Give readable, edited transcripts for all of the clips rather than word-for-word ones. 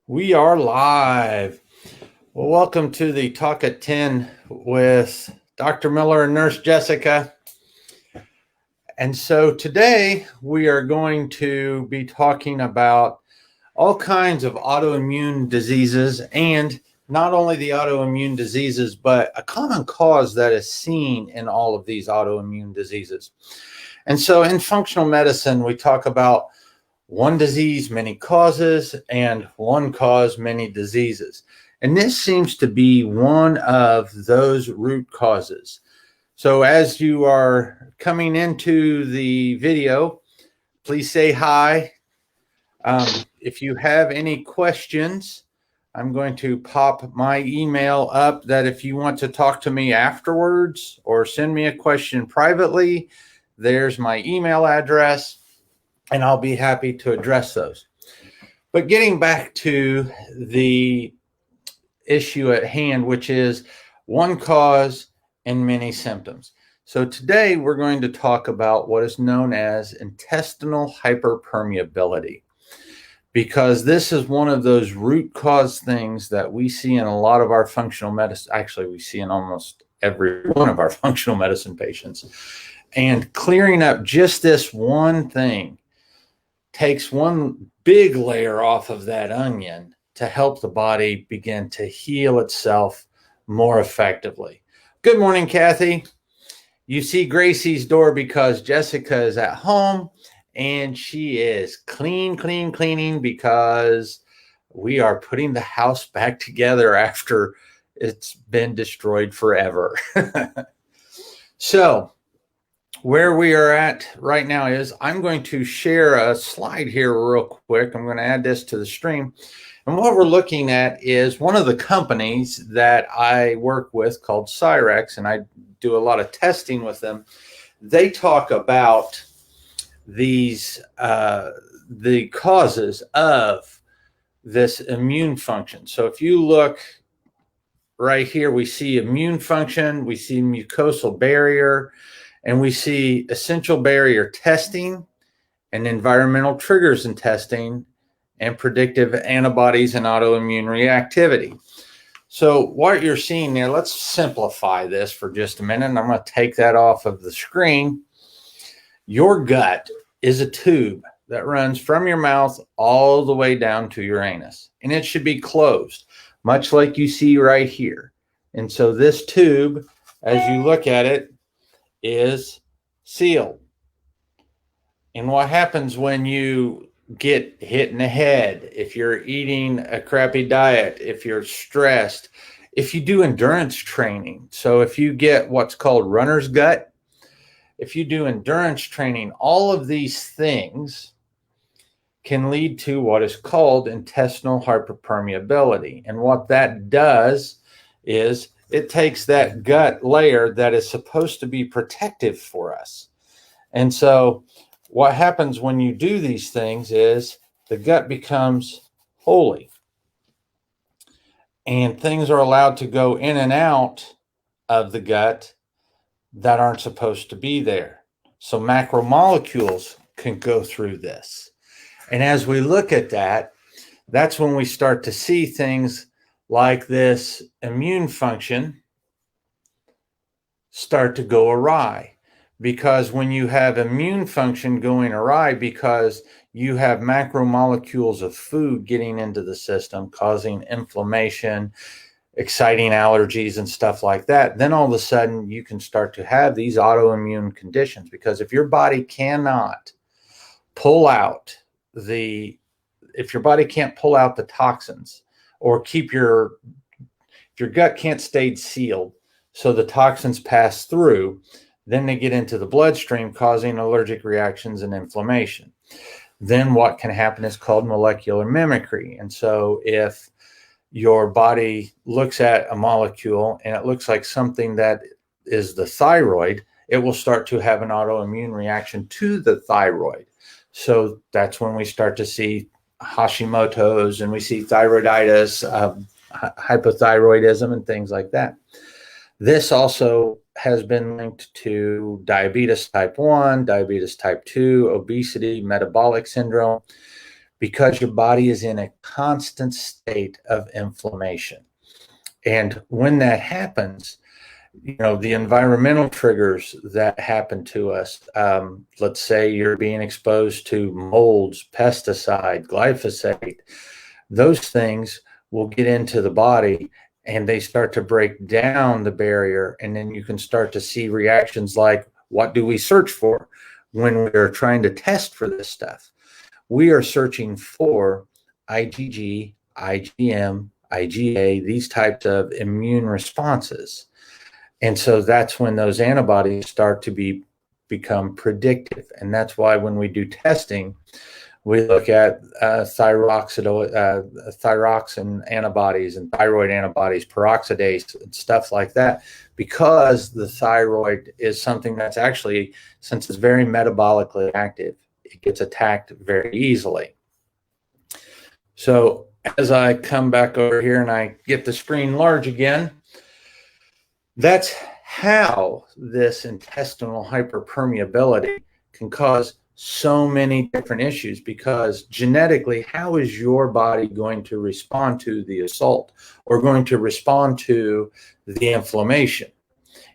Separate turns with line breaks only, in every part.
We are live. Well, welcome to the Talk at 10 with Dr. Miller and Nurse Jessica. And so today we are going to be talking about all kinds of autoimmune diseases, and not only the autoimmune diseases, but a common cause that is seen in all of these autoimmune diseases. And so in functional medicine, we talk about one disease, many causes, and one cause, many diseases. And this seems to be one of those root causes. So as you are coming into the video, please say hi. If you have any questions, I'm going to pop my email up that if you want to talk to me afterwards or send me a question privately, there's my email address, and I'll be happy to address those. But getting back to the issue at hand, which is one cause and many symptoms. So today we're going to talk about what is known as intestinal hyperpermeability, because this is one of those root cause things that we see in a lot of our functional medicine. Actually, we see in almost every one of our functional medicine patients. And clearing up just this one thing takes one big layer off of that onion to help the body begin to heal itself more effectively. Good morning, Kathy. You see Gracie's door because Jessica is at home and she is cleaning because we are putting the house back together after it's been destroyed forever. So where we are at right now is I'm going to share a slide here real quick. I'm going to add this to the stream. And what we're looking at is one of the companies that I work with called Cyrex, and I do a lot of testing with them. They talk about these the causes of this immune function. So if you look right here, we see immune function, we see mucosal barrier, and we see essential barrier testing and environmental triggers in testing and predictive antibodies and autoimmune reactivity. So what you're seeing there, let's simplify this for just a minute. And I'm going to take that off of the screen. Your gut is a tube that runs from your mouth all the way down to your anus. And it should be closed, much like you see right here. And so this tube, as you look at it, is sealed. And what happens when you get hit in the head, if you're eating a crappy diet, if you're stressed, if you do endurance training, so if you get what's called runner's gut, if you do endurance training, all of these things can lead to what is called intestinal hyperpermeability. And what that does is it takes that gut layer that is supposed to be protective for us. And so what happens when you do these things is the gut becomes holy. And things are allowed to go in and out of the gut that aren't supposed to be there. So macromolecules can go through this. And as we look at that, that's when we start to see things like this immune function start to go awry. Because when you have immune function going awry because you have macromolecules of food getting into the system, causing inflammation, exciting allergies and stuff like that, then all of a sudden you can start to have these autoimmune conditions. Because if your body cannot pull out if your body can't pull out the toxins, or if your gut can't stay sealed so the toxins pass through, then they get into the bloodstream, causing allergic reactions and inflammation. Then what can happen is called molecular mimicry. And so if your body looks at a molecule and it looks like something that is the thyroid, it will start to have an autoimmune reaction to the thyroid. So that's when we start to see Hashimoto's, and we see thyroiditis, hypothyroidism, and things like that. This also has been linked to diabetes type 1, diabetes type 2, obesity, metabolic syndrome, because your body is in a constant state of inflammation. And when that happens, the environmental triggers that happen to us, let's say you're being exposed to molds, pesticide, glyphosate, those things will get into the body and they start to break down the barrier. And then you can start to see reactions like, what do we search for when we're trying to test for this stuff? We are searching for IgG, IgM, IgA, these types of immune responses. And so that's when those antibodies start to become predictive. And that's why when we do testing, we look at thyroxine antibodies and thyroid antibodies, peroxidase, and stuff like that, because the thyroid is something that's actually, since it's very metabolically active, it gets attacked very easily. So as I come back over here and I get the screen large again, that's how this intestinal hyperpermeability can cause so many different issues, because genetically, how is your body going to respond to the assault or going to respond to the inflammation?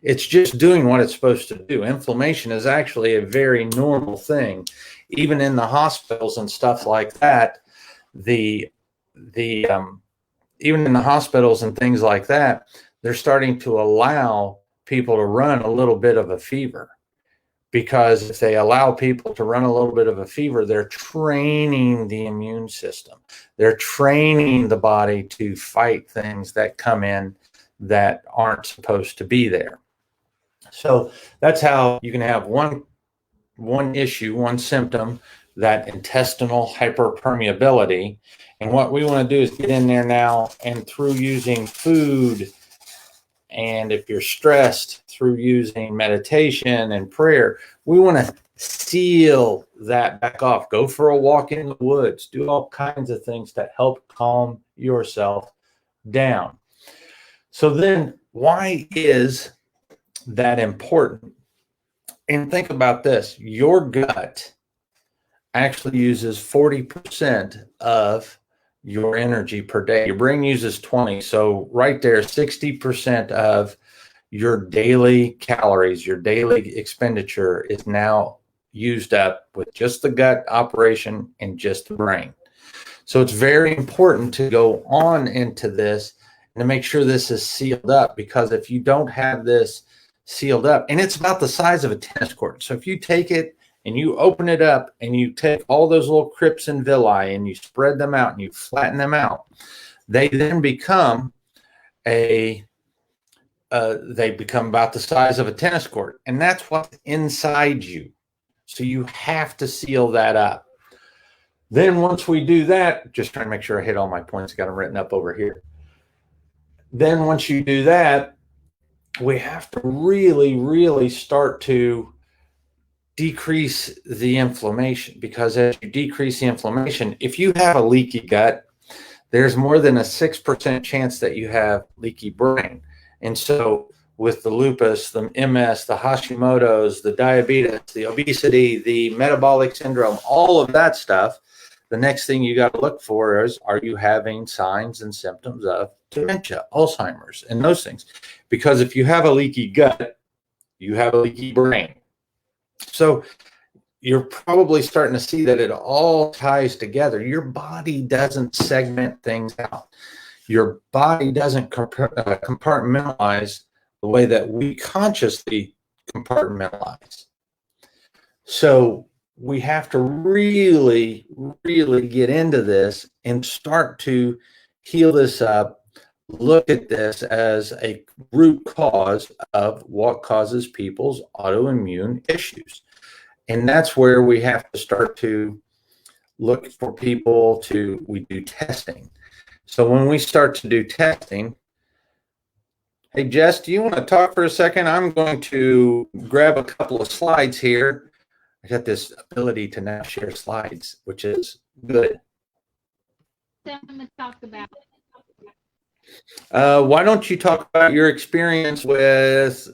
It's just doing what it's supposed to do. Inflammation is actually a very normal thing. Even in the hospitals and stuff like that, even in the hospitals and things like that, they're starting to allow people to run a little bit of a fever, because if they allow people to run a little bit of a fever, they're training the immune system. They're training the body to fight things that come in that aren't supposed to be there. So that's how you can have one issue, one symptom, that intestinal hyperpermeability. And what we want to do is get in there now, and through using food, and if you're stressed, through using meditation and prayer, we want to seal that back off. Go for a walk in the woods, do all kinds of things to help calm yourself down. So then, why is that important? And think about this. Your gut actually uses 40% of your energy per day. Your brain uses 20. So right there, 60% of your daily calories, your daily expenditure is now used up with just the gut operation and just the brain. So it's very important to go on into this and to make sure this is sealed up, because if you don't have this sealed up, and it's about the size of a tennis court. So if you take it and you open it up and you take all those little crypts and villi and you spread them out and you flatten them out, they then become they become about the size of a tennis court, and that's what's inside you. So you have to seal that up. Then once we do that, just trying to make sure I hit all my points, got them written up over here. Then once you do that, we have to really, really start to decrease the inflammation, because as you decrease the inflammation, if you have a leaky gut, there's more than a 6% chance that you have leaky brain. And so with the lupus, the MS, the Hashimoto's, the diabetes, the obesity, the metabolic syndrome, all of that stuff, the next thing you got to look for is, are you having signs and symptoms of dementia, Alzheimer's, and those things? Because if you have a leaky gut, you have a leaky brain. So you're probably starting to see that it all ties together. Your body doesn't segment things out. Your body doesn't compartmentalize the way that we consciously compartmentalize. So we have to really, really get into this and start to heal this up, look at this as a root cause of what causes people's autoimmune issues. And that's where we have to start to look for people we do testing. So when we start to do testing, hey, Jess, do you want to talk for a second? I'm going to grab a couple of slides here. I got this ability to now share slides, which is good.
Talk about.
Why don't you talk about your experience with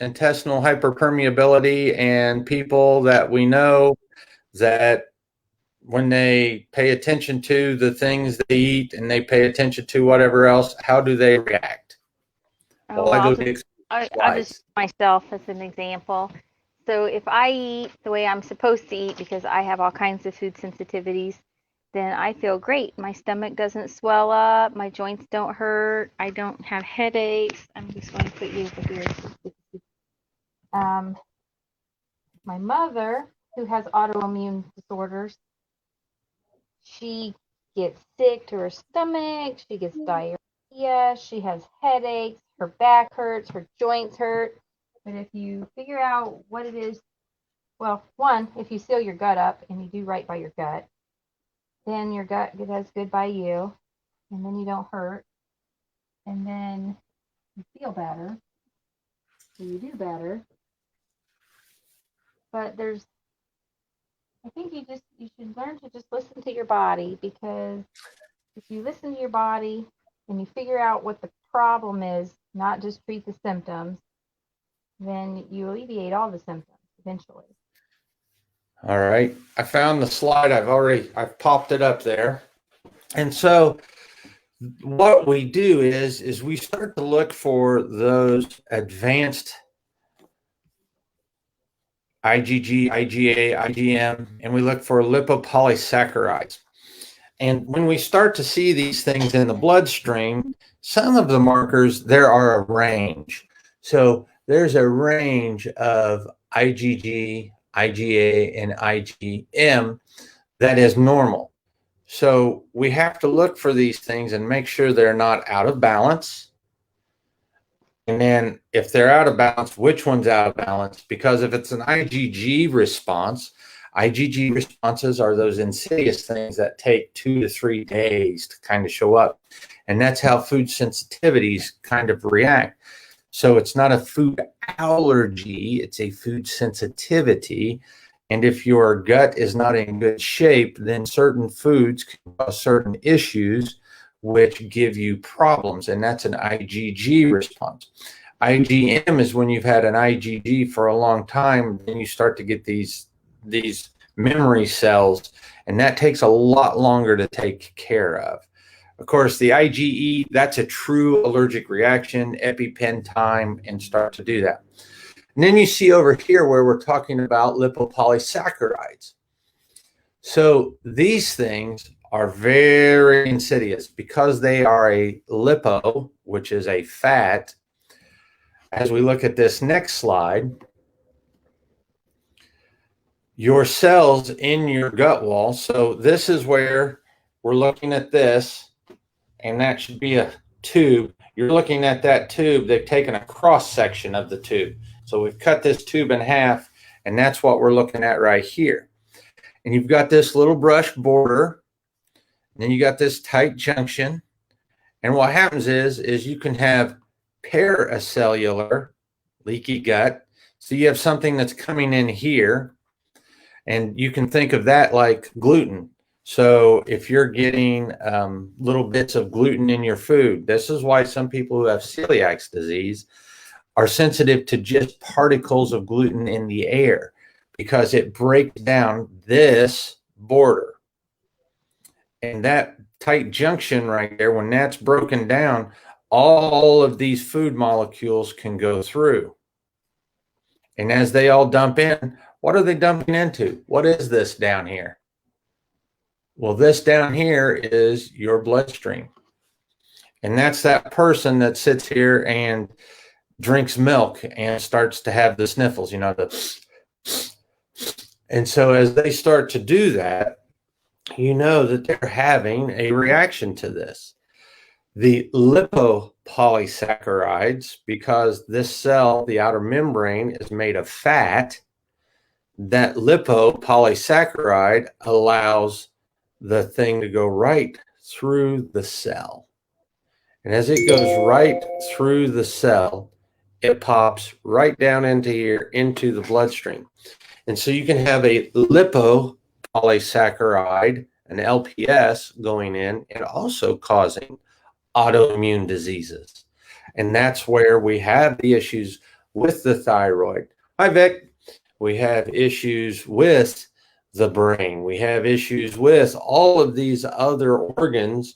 intestinal hyperpermeability and people that we know that when they pay attention to the things they eat and they pay attention to whatever else, how do they react?
Oh,
Well, I
well,
go to
I'll just
slides.
use myself as an example. So if I eat the way I'm supposed to eat because I have all kinds of food sensitivities, then I feel great. My stomach doesn't swell up, my joints don't hurt, I don't have headaches. I'm just going to put you over here. Um, my mother, who has autoimmune disorders, she gets sick to her stomach, she gets diarrhea, she has headaches, her back hurts, her joints hurt. But if you figure out what it is, well, one, if you seal your gut up and you do right by your gut, then your gut does good by you, and then you don't hurt, and then you feel better, so you do better. But I think you should learn to just listen to your body, because if you listen to your body and you figure out what the problem is, not just treat the symptoms, then you alleviate all the symptoms eventually.
All right. I found the slide. I've popped it up there. And so what we do is we start to look for those advanced IgG, IgA, IgM, and we look for lipopolysaccharides. And when we start to see these things in the bloodstream, some of the markers, there are a range. So there's a range of IgG, IgA, and IgM that is normal. So we have to look for these things and make sure they're not out of balance. And then if they're out of balance, which one's out of balance? Because if it's an IgG response, IgG responses are those insidious things that take 2 to 3 days to kind of show up. And that's how food sensitivities kind of react. So it's not a food allergy, it's a food sensitivity. And if your gut is not in good shape, then certain foods can cause certain issues which give you problems, and that's an IgG response. IgM is when you've had an IgG for a long time, then you start to get these memory cells, and that takes a lot longer to take care of. Of course, the IgE, that's a true allergic reaction, EpiPen time, and start to do that. And then you see over here where we're talking about lipopolysaccharides. So these things are very insidious because they are a lipo, which is a fat. As we look at this next slide, your cells in your gut wall. So this is where we're looking at this, and that should be a tube. You're looking at that tube. They've taken a cross section of the tube. So we've cut this tube in half, and that's what we're looking at right here. And you've got this little brush border, and then you got this tight junction. And what happens is you can have pericellular leaky gut. So you have something that's coming in here, and you can think of that like gluten. So if you're getting little bits of gluten in your food, this is why some people who have celiac disease are sensitive to just particles of gluten in the air, because it breaks down this border. And that tight junction right there, when that's broken down, all of these food molecules can go through. And as they all dump in, what are they dumping into? What is this down here? Well, this down here is your bloodstream. And that's that person that sits here and drinks milk and starts to have the sniffles, and so as they start to do that, you know that they're having a reaction to this. The lipopolysaccharides, because this cell, the outer membrane, is made of fat, that lipopolysaccharide allows the thing to go right through the cell. And as it goes right through the cell, it pops right down into here, into the bloodstream. And so you can have a lipopolysaccharide, an LPS, going in and also causing autoimmune diseases. And that's where we have the issues with the thyroid. Hi, Vic. We have issues with the brain. We have issues with all of these other organs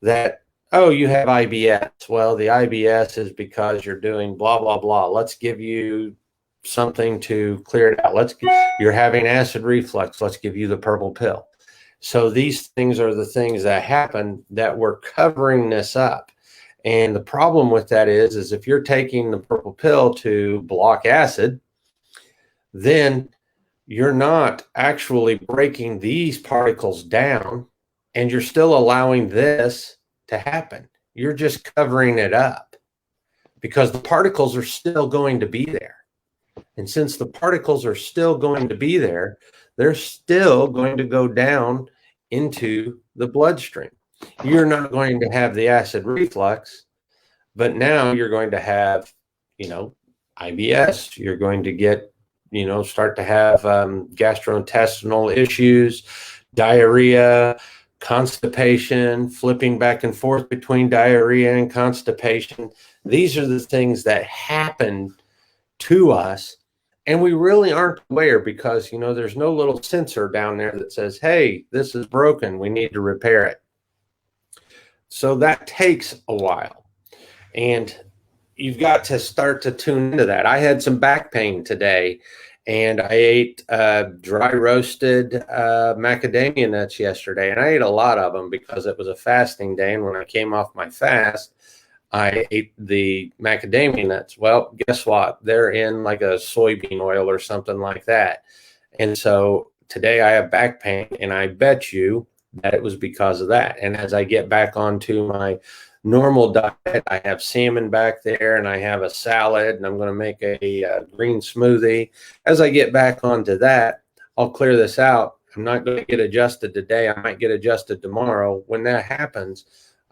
that, oh, you have IBS. Well, the IBS is because you're doing blah, blah, blah. Let's give you something to clear it out. You're having acid reflux. Let's give you the purple pill. So these things are the things that happen that we're covering this up. And the problem with that is if you're taking the purple pill to block acid, then you're not actually breaking these particles down, and you're still allowing this to happen. You're just covering it up because the particles are still going to be there. And since the particles are still going to be there, they're still going to go down into the bloodstream. You're not going to have the acid reflux, but now you're going to have, IBS. You're going to get, start to have gastrointestinal issues, diarrhea, constipation, flipping back and forth between diarrhea and constipation. These are the things that happen to us, and we really aren't aware because, there's no little sensor down there that says, hey, this is broken. We need to repair it. So that takes a while, and you've got to start to tune into that. I had some back pain today, and I ate dry roasted macadamia nuts yesterday, and I ate a lot of them because it was a fasting day. And when I came off my fast, I ate the macadamia nuts. Well, guess what? They're in like a soybean oil or something like that. And so today I have back pain, and I bet you that it was because of that. And as I get back onto my normal diet, I have salmon back there, and I have a salad, and I'm going to make a green smoothie. As I get back onto that, I'll clear this out. I'm not going to get adjusted today. I might get adjusted tomorrow. When that happens,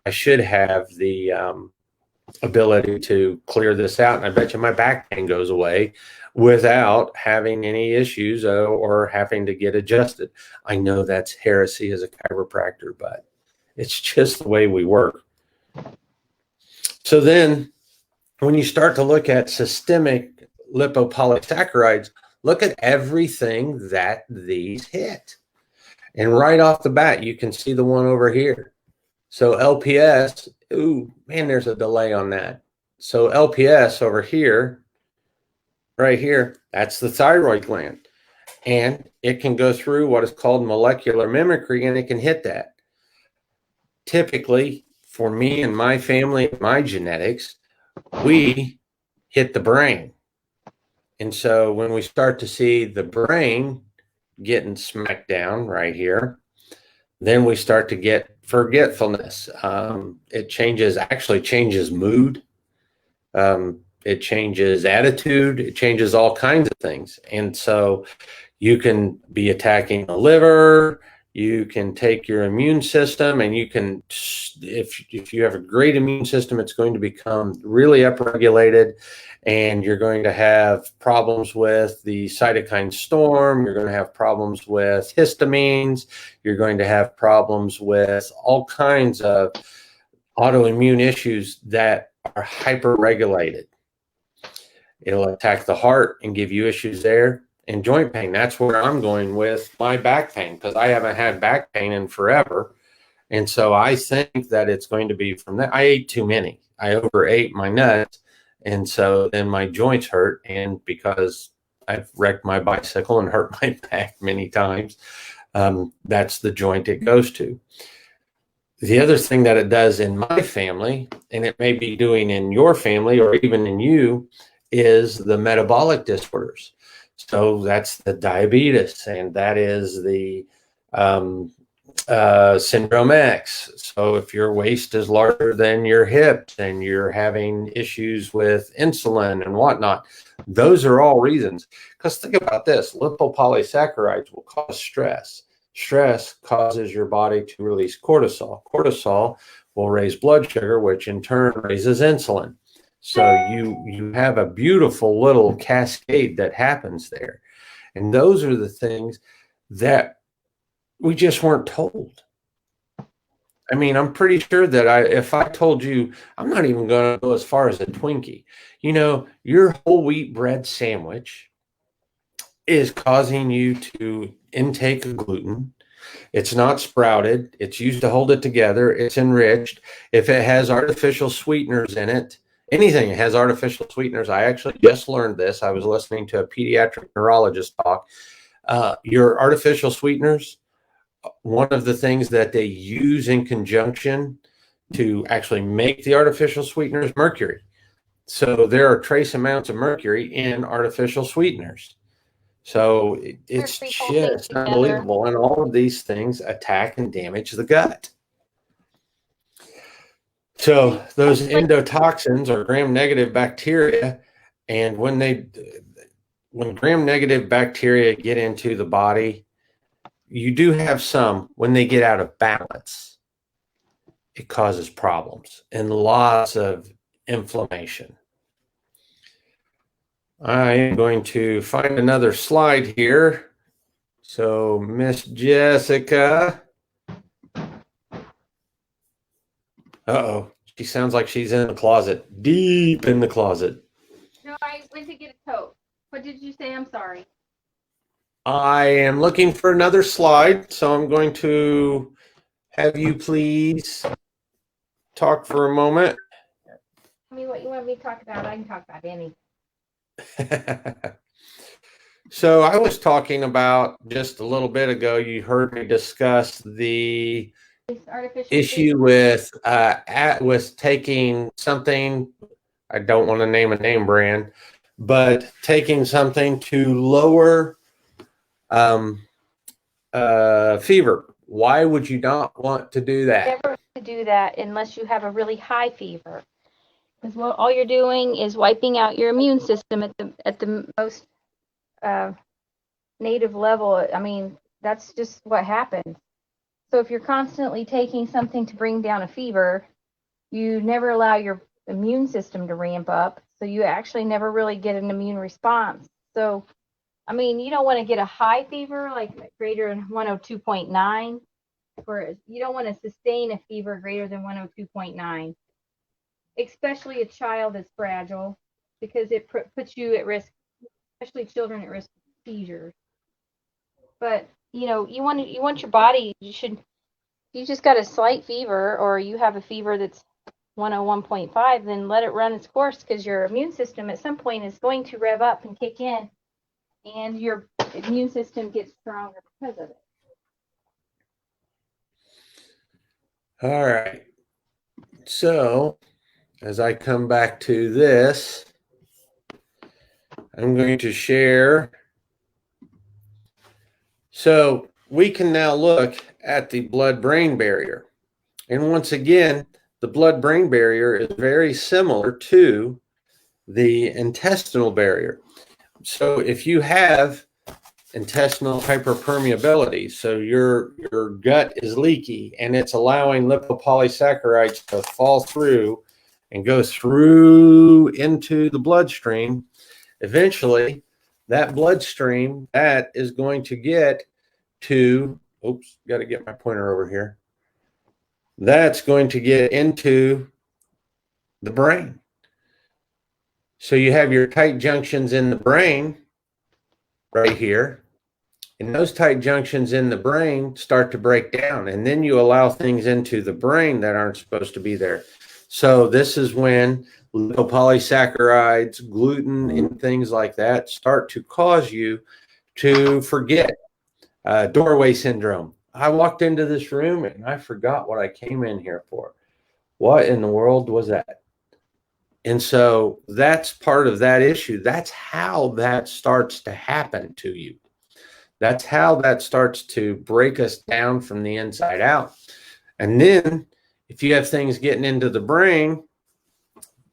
I should have the ability to clear this out, and I bet you my back pain goes away without having any issues or having to get adjusted. I know that's heresy as a chiropractor, but it's just the way we work. So then when you start to look at systemic lipopolysaccharides, look at everything that these hit. And right off the bat, you can see the one over here. So LPS, ooh, man, there's a delay on that. So LPS over here, right here, that's the thyroid gland. And it can go through what is called molecular mimicry, and it can hit that. Typically, for me and my family, my genetics, we hit the brain. And so when we start to see the brain getting smacked down right here, then we start to get forgetfulness. It actually changes mood. It changes attitude. It changes all kinds of things. And so you can be attacking the liver. You can take your immune system, and you can, if you have a great immune system, it's going to become really upregulated, and you're going to have problems with the cytokine storm. You're going to have problems with histamines. You're going to have problems with all kinds of autoimmune issues that are hyperregulated. It'll attack the heart and give you issues there. And joint pain, that's where I'm going with my back pain, because I haven't had back pain in forever. And so I think that it's going to be from that. I ate too many. I overate my nuts. And so then my joints hurt. And because I've wrecked my bicycle and hurt my back many times, that's the joint it goes to. The other thing that it does in my family, and it may be doing in your family or even in you, is the metabolic disorders. So that's the diabetes, and that is the syndrome X. So if your waist is larger than your hips and you're having issues with insulin and whatnot, those are all reasons. Because think about this, lipopolysaccharides will cause stress. Stress causes your body to release cortisol. Cortisol will raise blood sugar, which in turn raises insulin. So you have a beautiful little cascade that happens there. And those are the things that we just weren't told. I mean, I'm pretty sure that if I told you, I'm not even going to go as far as a Twinkie. Your whole wheat bread sandwich is causing you to intake gluten. It's not sprouted. It's used to hold it together. It's enriched. If it has artificial sweeteners in it, anything that has artificial sweeteners, I actually just learned this. I was listening to a pediatric neurologist talk. Your artificial sweeteners, one of the things that they use in conjunction to actually make the artificial sweetener is mercury. So there are trace amounts of mercury in artificial sweeteners. So it's just unbelievable. And all of these things attack and damage the gut. So those endotoxins are gram-negative bacteria. And when gram-negative bacteria get into the body, you do have some. When they get out of balance, it causes problems and lots of inflammation. I am going to find another slide here. So Miss Jessica. Uh-oh. She sounds like she's in the closet, deep in the closet.
No, I went to get a coat. What did you say? I'm sorry.
I am looking for another slide, so I'm going to have you please talk for a moment.
Tell me what you want me to talk about. I can talk about anything.
So I was talking about just a little bit ago, you heard me discuss the issue with taking something, I don't want to name a name brand, but taking something to lower fever. Why would you not want to do that?
Never to do that unless you have a really high fever. Because all you're doing is wiping out your immune system at the most native level. I mean, that's just what happens. So if you're constantly taking something to bring down a fever, you never allow your immune system to ramp up. So you actually never really get an immune response. So, I mean, you don't want to get a high fever, like greater than 102.9. You don't want to sustain a fever greater than 102.9, especially a child that's fragile, because it puts you at risk, especially children at risk of seizures. But you want your body. You just got a slight fever, or you have a fever that's 101.5, then let it run its course, because your immune system at some point is going to rev up and kick in, and your immune system gets stronger because of it.
All right. So as I come back to this, I'm going to share. So we can now look at the blood-brain barrier. And once again, the blood-brain barrier is very similar to the intestinal barrier. So if you have intestinal hyperpermeability, so your gut is leaky and it's allowing lipopolysaccharides to fall through and go through into the bloodstream, eventually that bloodstream, that is going to get to, oops, got to get my pointer over here. That's going to get into the brain. So you have your tight junctions in the brain right here. And those tight junctions in the brain start to break down. And then you allow things into the brain that aren't supposed to be there. So this is when lipopolysaccharides, gluten, and things like that start to cause you to forget. Doorway syndrome. I walked into this room and I forgot what I came in here for. What in the world was that? And so that's part of that issue. That's how that starts to happen to you. That's how that starts to break us down from the inside out. And then if you have things getting into the brain,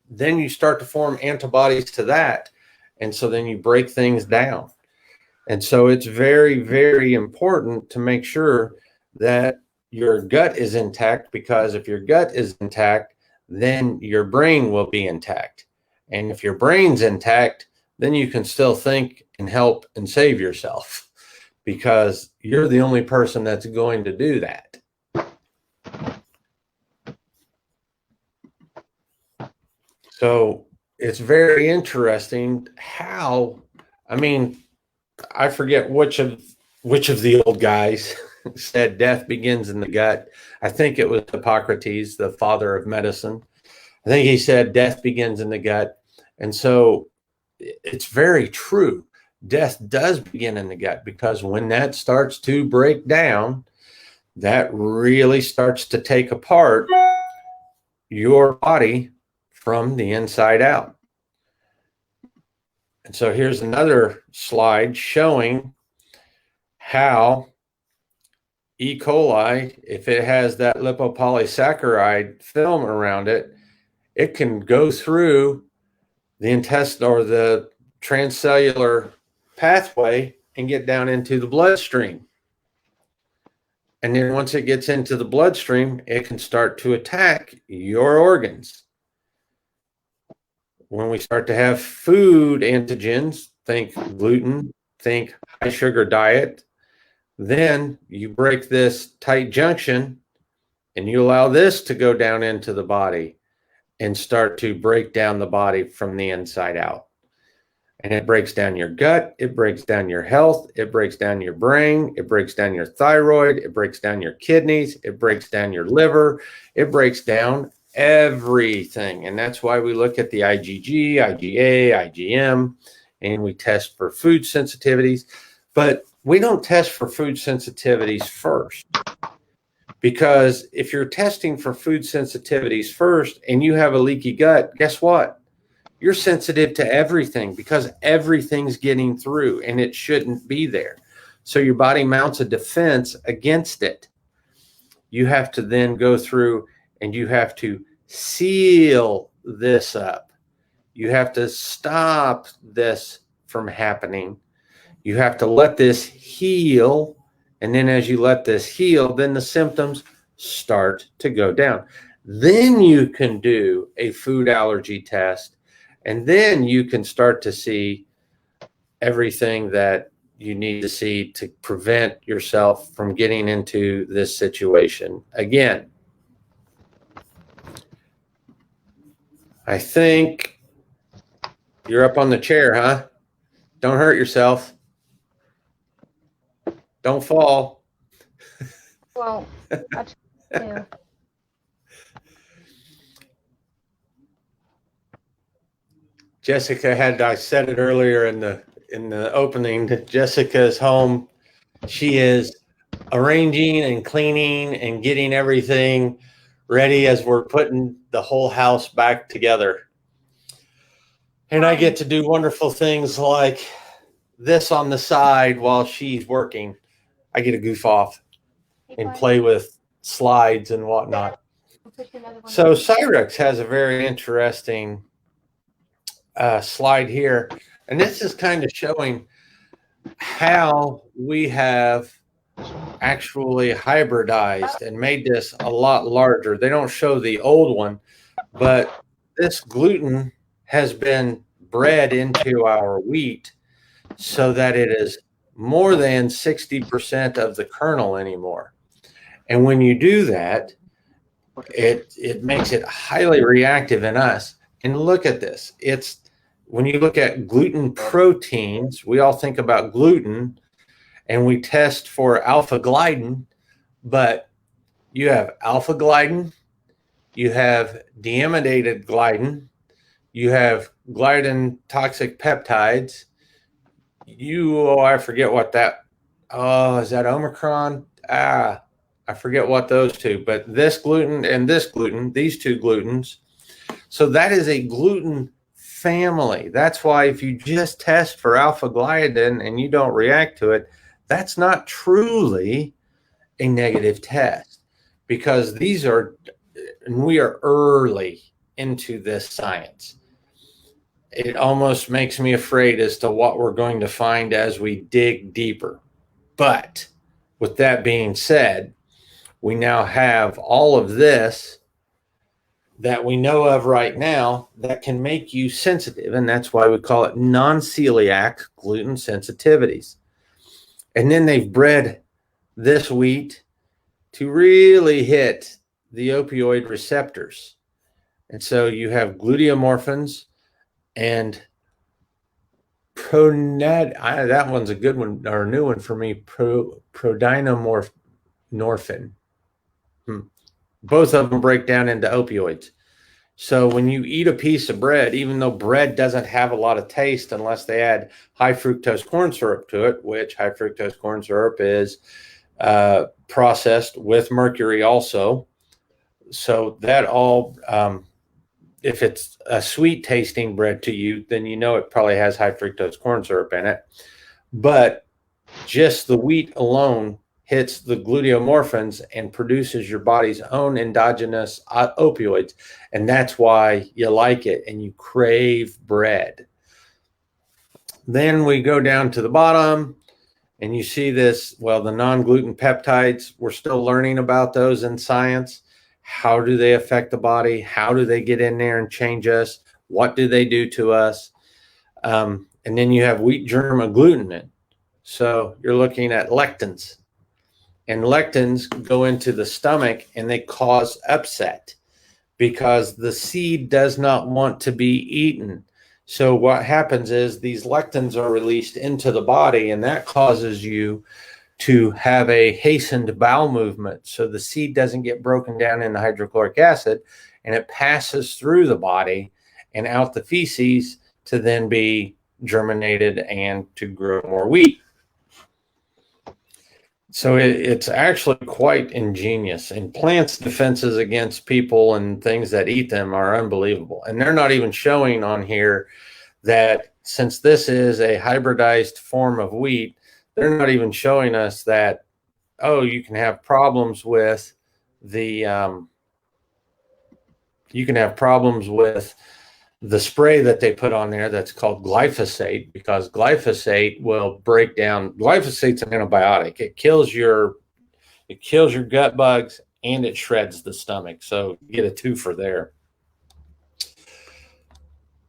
then you start to form antibodies to that. And so then you break things down. And so it's very, very important to make sure that your gut is intact, because if your gut is intact, then your brain will be intact. And if your brain's intact, then you can still think and help and save yourself, because you're the only person that's going to do that. So it's very interesting how, I mean, I forget which of the old guys said death begins in the gut. I think it was Hippocrates, the father of medicine. I think he said death begins in the gut. And so it's very true. Death does begin in the gut, because when that starts to break down, that really starts to take apart your body from the inside out. And so here's another slide showing how E. coli, if it has that lipopolysaccharide film around it, it can go through the intestine or the transcellular pathway and get down into the bloodstream. And then once it gets into the bloodstream, it can start to attack your organs. When we start to have food antigens, think gluten, think high sugar diet, then you break this tight junction and you allow this to go down into the body and start to break down the body from the inside out. And it breaks down your gut, it breaks down your health, it breaks down your brain, it breaks down your thyroid, it breaks down your kidneys, it breaks down your liver, it breaks down everything. And that's why we look at the IgG, IgA, IgM, and we test for food sensitivities. But we don't test for food sensitivities first, because if you're testing for food sensitivities first and you have a leaky gut, guess what? You're sensitive to everything, because everything's getting through and it shouldn't be there. So your body mounts a defense against it. You have to then go through and you have to seal this up. You have to stop this from happening. You have to let this heal. And then as you let this heal, then the symptoms start to go down. Then you can do a food allergy test. And then you can start to see everything that you need to see to prevent yourself from getting into this situation again. I think you're up on the chair, huh? Don't hurt yourself. Don't fall.
Well, I try to.
Jessica I said it earlier in the opening, that Jessica's home. She is arranging and cleaning and getting everything ready as we're putting the whole house back together. And I get to do wonderful things like this on the side while she's working. I get to goof off and play with slides and whatnot. So Cyrex has a very interesting slide here. And this is kind of showing how we have actually hybridized and made this a lot larger. They don't show the old one, but this gluten has been bred into our wheat so that it is more than 60% of the kernel anymore. And when you do that, it makes it highly reactive in us. And look at this. It's when you look at gluten proteins, we all think about gluten and we test for alpha gliadin, but you have alpha gliadin, you have deamidated gliadin, you have gliadin toxic peptides. I forget what that, is that Omicron? I forget what those two, but this gluten and this gluten, these two glutens. So that is a gluten family. That's why if you just test for alpha gliadin and you don't react to it, that's not truly a negative test, because we are early into this science. It almost makes me afraid as to what we're going to find as we dig deeper. But with that being said, we now have all of this that we know of right now that can make you sensitive. And that's why we call it non-celiac gluten sensitivities. And then they've bred this wheat to really hit the opioid receptors. And so you have gluteomorphins and That one's a good one, or a new one for me. Prodinamorphin. Both of them break down into opioids. So when you eat a piece of bread, even though bread doesn't have a lot of taste unless they add high fructose corn syrup to it, which high fructose corn syrup is processed with mercury also. So that all, if it's a sweet tasting bread to you, then you know it probably has high fructose corn syrup in it. But just the wheat alone hits the gluteomorphins and produces your body's own endogenous opioids. And that's why you like it and you crave bread. Then we go down to the bottom and you see this, well, the non-gluten peptides, we're still learning about those in science. How do they affect the body? How do they get in there and change us? What do they do to us? And then you have wheat germ agglutinin. So you're looking at lectins. And lectins go into the stomach and they cause upset because the seed does not want to be eaten. So what happens is these lectins are released into the body, and that causes you to have a hastened bowel movement. So the seed doesn't get broken down into hydrochloric acid, and it passes through the body and out the feces to then be germinated and to grow more wheat. So it's actually quite ingenious, and plants' defenses against people and things that eat them are unbelievable. And they're not even showing on here that since this is a hybridized form of wheat, they're not even showing us that, oh, you can have problems with the spray that they put on there that's called glyphosate, because glyphosate will break down. Glyphosate's an antibiotic. It kills your gut bugs and it shreds the stomach. So you get a twofer there.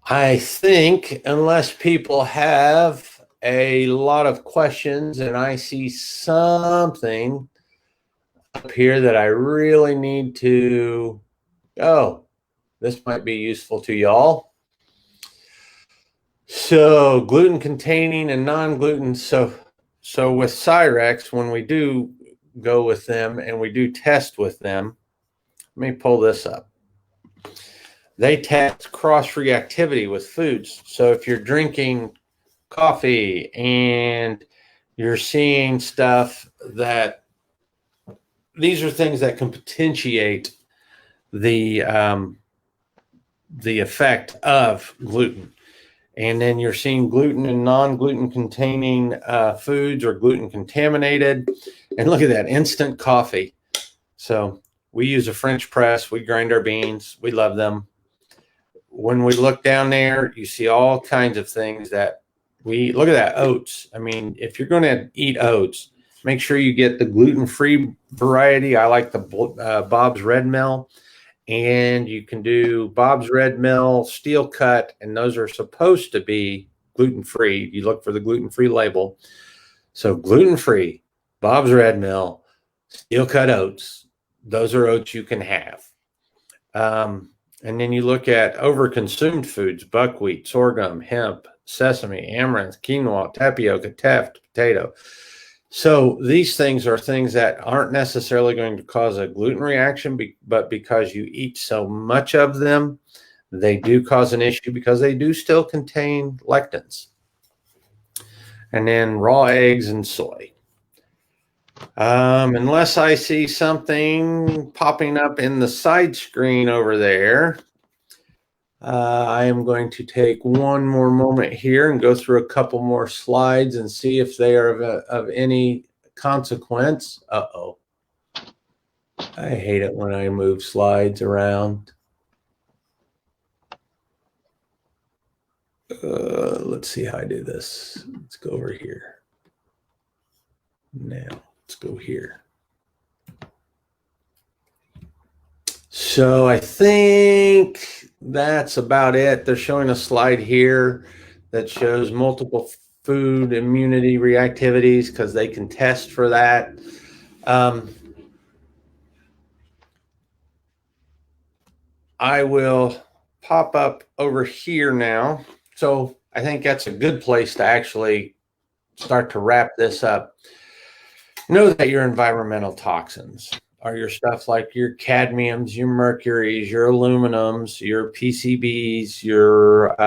I think unless people have a lot of questions and I see something up here that I really need to, this might be useful to y'all. So gluten containing and non-gluten. So with Cyrex, when we do go with them and we do test with them, let me pull this up. They test cross-reactivity with foods. So if you're drinking coffee and you're seeing stuff that, these are things that can potentiate the effect of gluten. And then you're seeing gluten and non-gluten containing foods or gluten contaminated. And look at that, instant coffee. So we use a French press. We grind our beans. We love them. When we look down there, you see all kinds of things that look at that, oats. I mean, if you're going to eat oats, make sure you get the gluten-free variety. I like the Bob's Red Mill. And you can do Bob's Red Mill, Steel Cut, and those are supposed to be gluten-free. You look for the gluten-free label. So gluten-free, Bob's Red Mill, Steel Cut oats, those are oats you can have. And then you look at overconsumed foods, buckwheat, sorghum, hemp, sesame, amaranth, quinoa, tapioca, teff, potato. So these things are things that aren't necessarily going to cause a gluten reaction, but because you eat so much of them, they do cause an issue because they do still contain lectins. And then raw eggs and soy. Unless I see something popping up in the side screen over there, I am going to take one more moment here and go through a couple more slides and see if they are of any consequence. Uh-oh. I hate it when I move slides around. Let's see how I do this. Let's go over here. Now, let's go here. So I think that's about it. They're showing a slide here that shows multiple food immunity reactivities because they can test for that. I will pop up over here now. So I think that's a good place to actually start to wrap this up. Know that your environmental toxins are your stuff like your cadmiums, your mercuries, your aluminums, your PCBs, your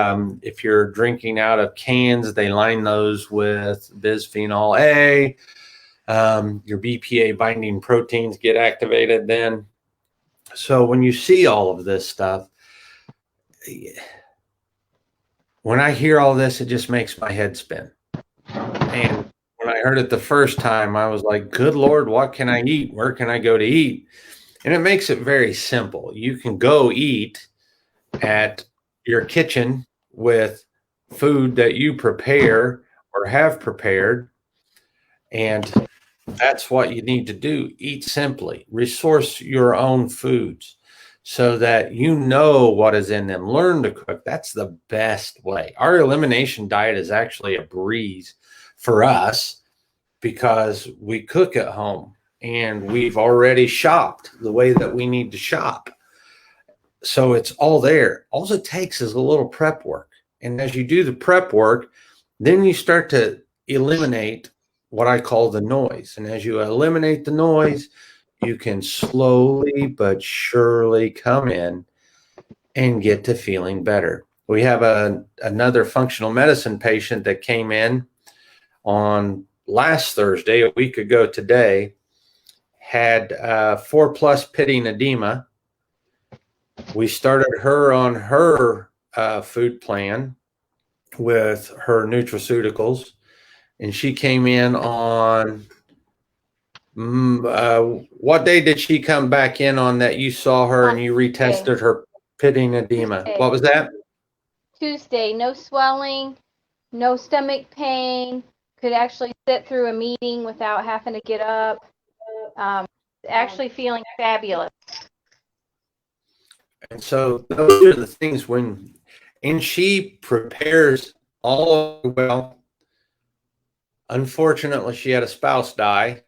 if you're drinking out of cans, they line those with bisphenol A. Your BPA binding proteins get activated then. So when you see all of this stuff, when I hear all this, it just makes my head spin. And when I heard it the first time, I was like, good Lord, what can I eat? Where can I go to eat? And it makes it very simple. You can go eat at your kitchen with food that you prepare or have prepared. And that's what you need to do. Eat simply, resource your own foods so that you know what is in them. Learn to cook. That's the best way. Our elimination diet is actually a breeze for us because we cook at home and we've already shopped the way that we need to shop. So it's all there. All it takes is a little prep work. And as you do the prep work, then you start to eliminate what I call the noise. And as you eliminate the noise, you can slowly but surely come in and get to feeling better. We have another functional medicine patient that came in on last Thursday, a week ago today, had 4+ pitting edema. We started her on her food plan with her nutraceuticals, and she came in on what day did she come back in on that you saw her and you retested her pitting edema?
Tuesday.
What was that?
Tuesday, no swelling, no stomach pain, could actually sit through a meeting without having to get up. Actually feeling fabulous.
And so those are the things and she prepares all well. Unfortunately, she had a spouse die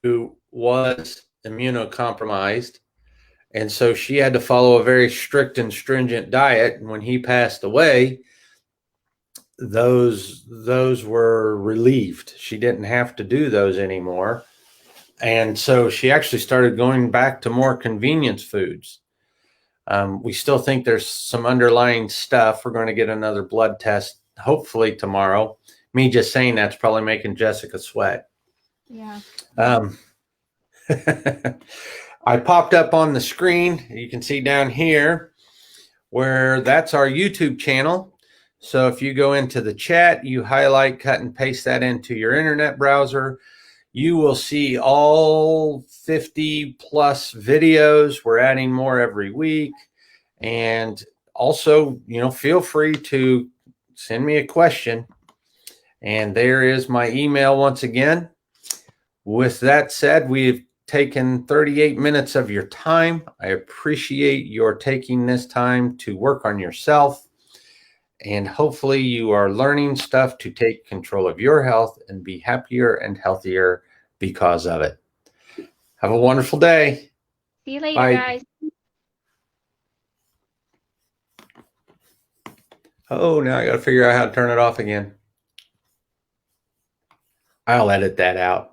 who was immunocompromised. And so she had to follow a very strict and stringent diet. And when he passed away, those were relieved. She didn't have to do those anymore. And so she actually started going back to more convenience foods. We still think there's some underlying stuff. We're going to get another blood test, hopefully tomorrow. Me just saying that's probably making Jessica sweat.
Yeah.
I popped up on the screen. You can see down here where that's our YouTube channel. So if you go into the chat, you highlight, cut, and paste that into your internet browser, you will see all 50+ videos. We're adding more every week. And also, feel free to send me a question. And there is my email once again. With that said, we've taken 38 minutes of your time. I appreciate your taking this time to work on yourself. And hopefully you are learning stuff to take control of your health and be happier and healthier because of it. Have a wonderful day.
See you later,
Bye.
guys.
Oh, now I got to figure out how to turn it off again. I'll edit that out.